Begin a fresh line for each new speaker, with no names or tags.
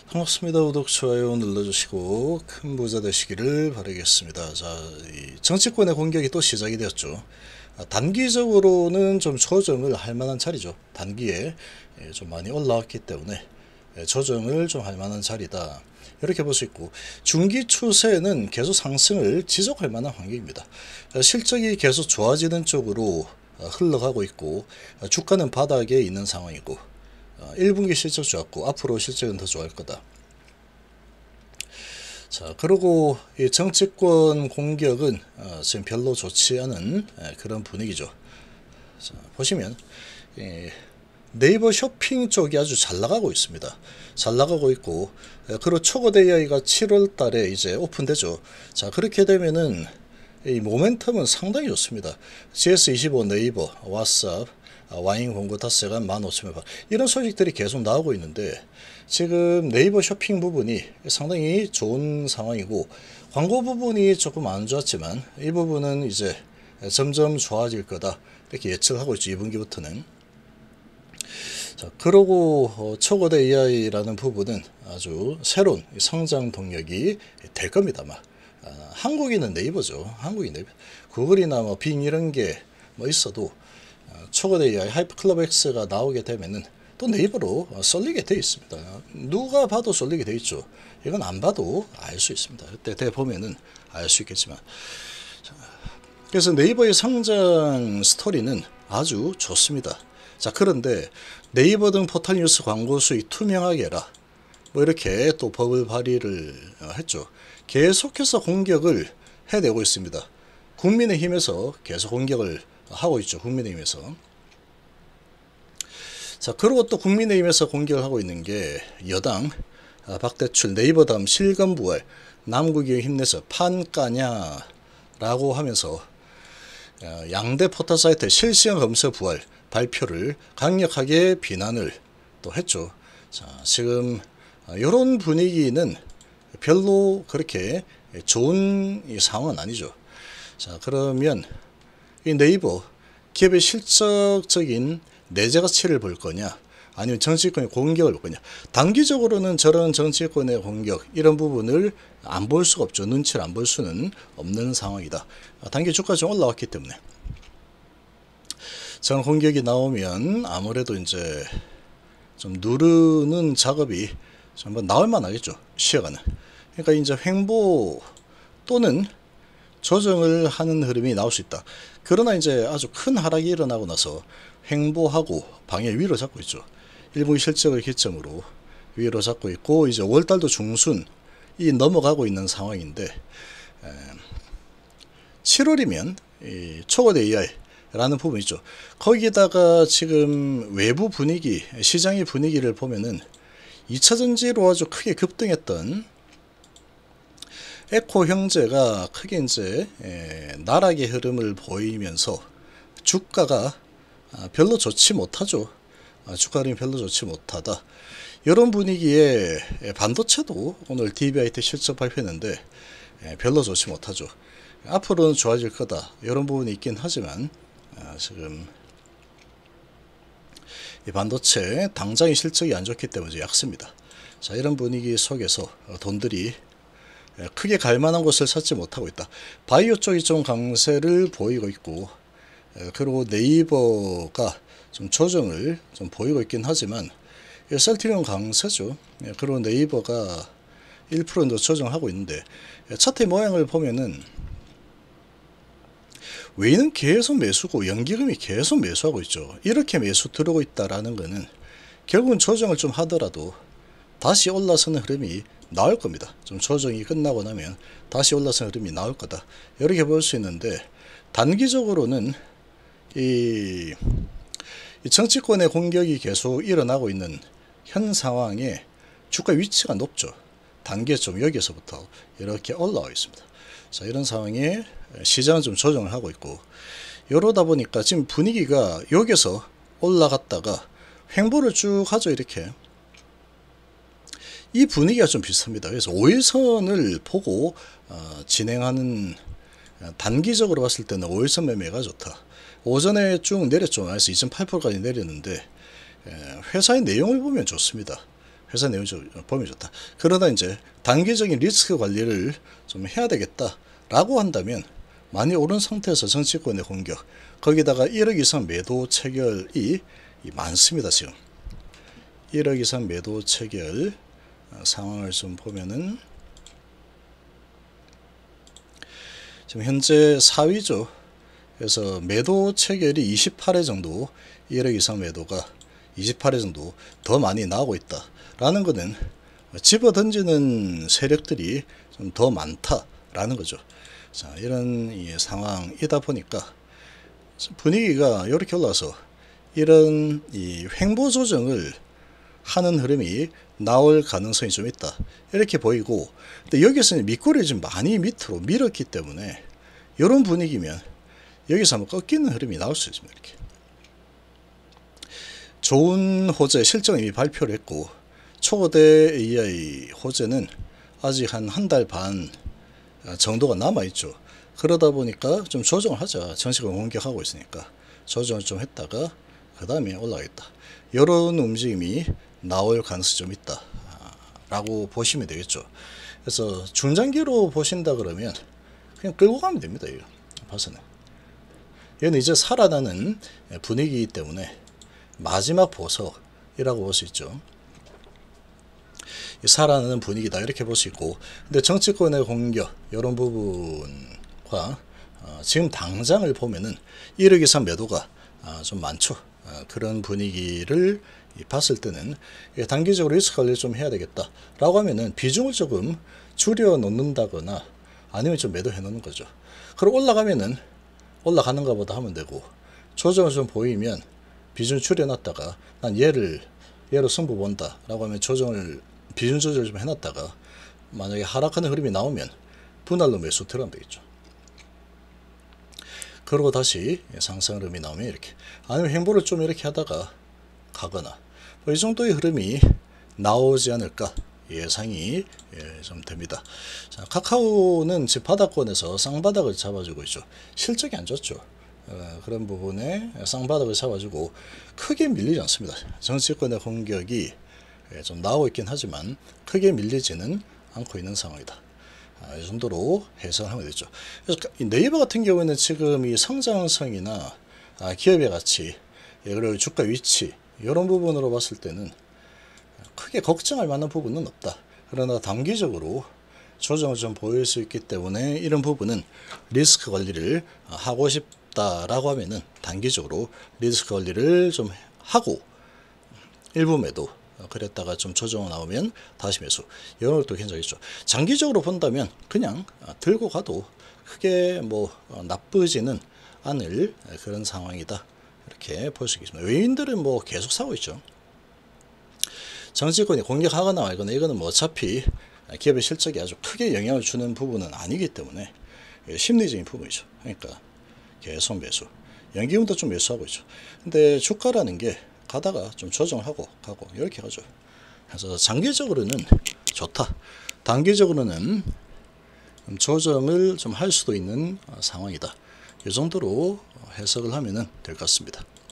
반갑습니다. 구독, 좋아요 눌러주시고 큰 부자 되시기를 바라겠습니다. 자, 이 정치권의 공격이 또 시작이 되었죠. 단기적으로는 좀 조정을 할 만한 자리죠. 단기에 좀 많이 올라왔기 때문에 조정을 좀 할 만한 자리다, 이렇게 볼 수 있고, 중기 추세는 계속 상승을 지속할 만한 환경입니다. 실적이 계속 좋아지는 쪽으로 흘러가고 있고, 주가는 바닥에 있는 상황이고, 1분기 실적 좋았고 앞으로 실적은 더 좋아할 거다. 자, 그리고 이 정치권 공격은 지금 별로 좋지 않은 그런 분위기죠. 자, 보시면 네이버 쇼핑 쪽이 아주 잘 나가고 있습니다. 잘 나가고 있고, 그리고 초거대 AI가 7월 달에 이제 오픈되죠. 자, 그렇게 되면은 이 모멘텀은 상당히 좋습니다. GS25 네이버, 왓츠업, 와인 공고 닷새가 15,000명, 이런 소식들이 계속 나오고 있는데, 지금 네이버 쇼핑 부분이 상당히 좋은 상황이고, 광고 부분이 조금 안 좋았지만 이 부분은 이제 점점 좋아질 거다, 이렇게 예측하고 있죠. 2분기부터는. 자, 그러고 초거대 AI라는 부분은 아주 새로운 성장 동력이 될 겁니다. 한국인은 네이버죠. 한국인 네이버. 구글이나 빙 이런 게 있어도 초거대 AI 하이퍼클럽 X가 나오게 되면은 또 네이버로 쏠리게 돼 있습니다. 누가 봐도 쏠리게 돼 있죠. 이건 안 봐도 알 수 있습니다. 그때 보면은 알 수 있겠지만. 그래서 네이버의 성장 스토리는 아주 좋습니다. 자, 그런데 네이버 등 포털 뉴스 광고 수익 투명하게 해라, 이렇게 또 법을 발의를 했죠. 계속해서 공격을 해내고 있습니다. 국민의힘에서 계속 공격을 하고 있죠. 국민의힘에서. 자, 그리고 또 국민의힘에서 공격을 하고 있는 게 여당 박대출 네이버 다음 실검부활 남국이 힘내서 판까냐 라고 하면서 양대 포털 사이트 실시간 검색 부활 발표를 강력하게 비난을 또 했죠. 자, 지금 이런 분위기는 별로 그렇게 좋은 상황은 아니죠. 자, 그러면 이 네이버 기업의 실적적인 내재 가치를 볼 거냐, 아니면 정치권의 공격을 볼 거냐. 단기적으로는 저런 정치권의 공격, 이런 부분을 안 볼 수가 없죠. 눈치를 안 볼 수는 없는 상황이다. 단기 주가가 좀 올라왔기 때문에. 저런 공격이 나오면 아무래도 이제 좀 누르는 작업이 좀 나올 만하겠죠. 시야가는. 그러니까 이제 횡보 또는 조정을 하는 흐름이 나올 수 있다. 그러나 이제 아주 큰 하락이 일어나고 나서 횡보하고 방해 위로 잡고 있죠. 1분기 실적을 기점으로 위로 잡고 있고, 이제 5월달도 중순이 넘어가고 있는 상황인데, 7월이면 초거대 AI 라는 부분이 있죠. 거기다가 지금 외부 분위기, 시장의 분위기를 보면은 2차전지로 아주 크게 급등했던 에코 형제가 크게 이제 나락의 흐름을 보이면서 주가가 별로 좋지 못하죠. 주가 흐름이 별로 좋지 못하다. 이런 분위기에 반도체도 오늘 DBIT 실적 발표했는데 별로 좋지 못하죠. 앞으로는 좋아질 거다, 이런 부분이 있긴 하지만 지금 이 반도체 당장의 실적이 안 좋기 때문에 약습니다. 자, 이런 분위기 속에서 돈들이 크게 갈만한 곳을 찾지 못하고 있다. 바이오 쪽이 좀 강세를 보이고 있고, 그리고 네이버가 좀 조정을 좀 보이고 있긴 하지만 셀트리온 강세죠. 그리고 네이버가 1% 정도 조정하고 있는데, 차트 모양을 보면은 외인은 계속 매수고 연기금이 계속 매수하고 있죠. 이렇게 매수 들어오고 있다라는 것은 결국은 조정을 좀 하더라도 다시 올라서는 흐름이 나올 겁니다. 좀 조정이 끝나고 나면 다시 올라서는 흐름이 나올 거다, 이렇게 볼 수 있는데, 단기적으로는 이 정치권의 공격이 계속 일어나고 있는 현 상황에 주가 위치가 높죠. 단기에 좀 여기서부터 이렇게 올라와 있습니다. 자, 이런 상황에 시장은 좀 조정을 하고 있고, 이러다 보니까 지금 분위기가 여기서 올라갔다가 횡보를 쭉 하죠. 이렇게 이 분위기가 좀 비슷합니다. 그래서 5일선을 보고 진행하는, 단기적으로 봤을 때는 5일선 매매가 좋다. 오전에 쭉 내렸죠. 그래서 2.8%까지 내렸는데 회사의 내용을 보면 좋습니다. 회사 내용이 보면 좋다. 그러나 이제 단기적인 리스크 관리를 좀 해야 되겠다라고 한다면 많이 오른 상태에서 정치권의 공격, 거기다가 1억 이상 매도 체결이 많습니다. 지금 1억 이상 매도 체결 상황을 좀 보면은 지금 현재 4위죠. 그래서 매도 체결이 28회 정도, 1억 이상 매도가 28회 정도 더 많이 나오고 있다라는 것은 집어 던지는 세력들이 좀 더 많다라는 거죠. 자, 이런 상황이다 보니까 분위기가 이렇게 올라서 이런 횡보 조정을 하는 흐름이 나올 가능성이 좀 있다, 이렇게 보이고, 근데 여기서는 밑꼬리를 좀 많이 밑으로 밀었기 때문에 이런 분위기면 여기서 한번 꺾이는 흐름이 나올 수 있습니다. 이렇게 좋은 호재 실적 이미 발표를 했고, 초거대 AI 호재는 아직 한 달 반 정도가 남아있죠. 그러다 보니까 좀 조정을 하자, 정식을 공격하고 있으니까 조정을 좀 했다가 그 다음에 올라가겠다, 이런 움직임이 나올 가능성이 좀 있다 라고 보시면 되겠죠. 그래서 중장기로 보신다 그러면 그냥 끌고 가면 됩니다. 이거 봐서는 얘는 이제 살아나는 분위기이기 때문에 마지막 보석이라고 볼 수 있죠. 살아나는 분위기다, 이렇게 볼 수 있고, 근데 정치권의 공격 이런 부분과 지금 당장을 보면은 1억 이상 매도가 좀 많죠. 그런 분위기를 봤을 때는 단기적으로 리스크 관리를 좀 해야 되겠다 라고 하면은 비중을 조금 줄여 놓는다거나 아니면 좀 매도해 놓는 거죠. 그럼 올라가면은 올라가는가 보다 하면 되고, 조정을 좀 보이면 비중 줄여 놨다가 난 얘로 승부 본다 라고 하면 비중 조절을 좀 해놨다가 만약에 하락하는 흐름이 나오면 분할로 매수 들어가면 되겠죠. 그리고 다시 상승 흐름이 나오면 이렇게, 아니면 횡보를 좀 이렇게 하다가 가거나 이 정도의 흐름이 나오지 않을까 예상이 좀 됩니다. 자, 카카오는 지금 바닥권에서 쌍바닥을 잡아주고 있죠. 실적이 안 좋죠. 그런 부분에 쌍바닥을 잡아주고 크게 밀리지 않습니다. 정치권의 공격이 좀 나오고 있긴 하지만 크게 밀리지는 않고 있는 상황이다. 이 정도로 해석을 하면 되죠. 그래서 네이버 같은 경우에는 지금 이 성장성이나 기업의 가치, 그리고 주가 위치 이런 부분으로 봤을 때는 크게 걱정할 만한 부분은 없다. 그러나 단기적으로 조정을 좀 보일 수 있기 때문에 이런 부분은 리스크 관리를 하고 싶다라고 하면은 단기적으로 리스크 관리를 좀 하고 일부 매도, 그랬다가 좀 조정 나오면 다시 매수, 이런 것도 괜찮겠죠. 장기적으로 본다면 그냥 들고 가도 크게 뭐 나쁘지는 않을 그런 상황이다, 이렇게 볼 수 있겠습니다. 외인들은 뭐 계속 사고 있죠. 정치권이 공격하거나 말거나 이거는 뭐 어차피 기업의 실적에 아주 크게 영향을 주는 부분은 아니기 때문에 심리적인 부분이죠. 그러니까 계속 매수, 연기금도 좀 매수하고 있죠. 근데 주가라는 게 가다가 좀 조정하고 가고 이렇게 가죠. 그래서 장기적으로는 좋다, 단기적으로는 조정을 좀 할 수도 있는 상황이다, 이 정도로 해석을 하면 될 것 같습니다.